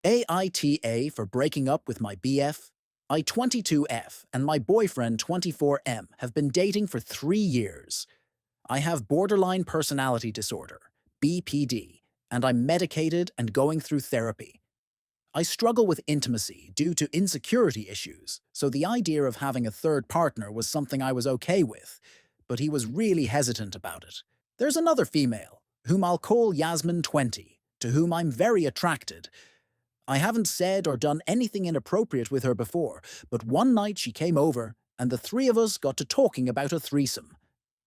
AITA for breaking up with my BF. I 22F and my boyfriend 24M have been dating for 3 years. I have borderline personality disorder, BPD, and I'm medicated and going through therapy. I struggle with intimacy due to insecurity issues, so the idea of having a third partner was something I was okay with, but he was really hesitant about it. There's another female, whom I'll call Yasmin 20, to whom I'm very attracted. I haven't said or done anything inappropriate with her before, but one night she came over, and the three of us got to talking about a threesome.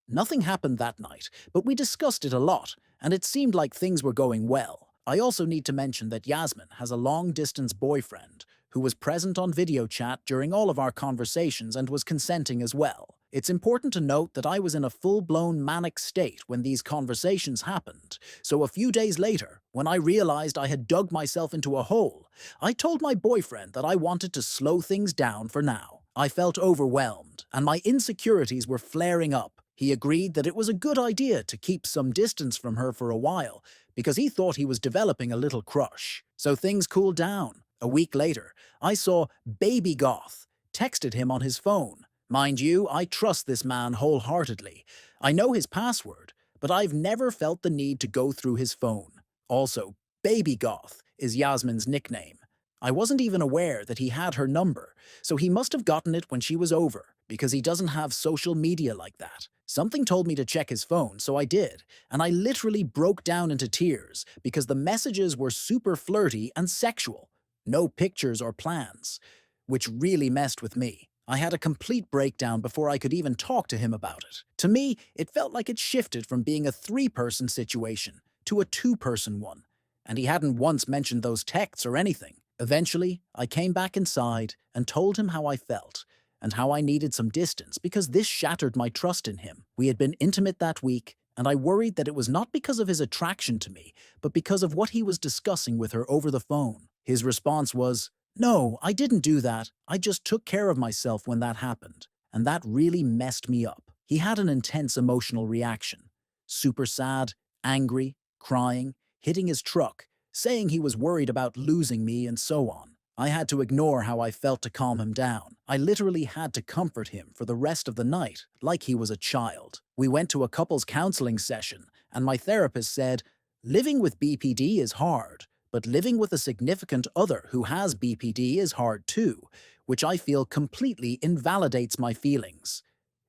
Nothing happened that night, but we discussed it a lot, and it seemed like things were going well. I also need to mention that Yasmin has a long-distance boyfriend who was present on video chat during all of our conversations and was consenting as well. It's important to note that I was in a full-blown manic state when these conversations happened, so a few days later, when I realized I had dug myself into a hole, I told my boyfriend that I wanted to slow things down for now. I felt overwhelmed, and my insecurities were flaring up. He agreed that it was a good idea to keep some distance from her for a while, because he thought he was developing a little crush. So things cooled down. A week later, I saw Baby Goth, texted him on his phone. Mind you, I trust this man wholeheartedly. I know his password, but I've never felt the need to go through his phone. Also, Baby Goth is Yasmin's nickname. I wasn't even aware that he had her number, so he must have gotten it when she was over, because he doesn't have social media like that. Something told me to check his phone, so I did, and I literally broke down into tears because the messages were super flirty and sexual. No pictures or plans, which really messed with me. I had a complete breakdown before I could even talk to him about it. To me, it felt like it shifted from being a three-person situation to a two-person one, and he hadn't once mentioned those texts or anything. Eventually, I came back inside and told him how I felt and how I needed some distance because this shattered my trust in him. We had been intimate that week, and I worried that it was not because of his attraction to me, but because of what he was discussing with her over the phone. His response was, "No, I didn't do that. I just took care of myself when that happened." And that really messed me up. He had an intense emotional reaction. Super sad, angry, crying, hitting his truck, saying he was worried about losing me and so on. I had to ignore how I felt to calm him down. I literally had to comfort him for the rest of the night, like he was a child. We went to a couples counseling session, and my therapist said, "Living with BPD is hard, but living with a significant other who has BPD is hard too," which I feel completely invalidates my feelings.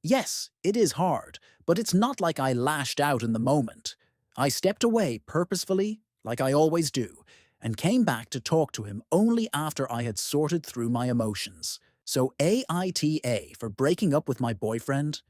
Yes, it is hard, but it's not like I lashed out in the moment. I stepped away purposefully, like I always do, and came back to talk to him only after I had sorted through my emotions. So AITA for breaking up with my boyfriend?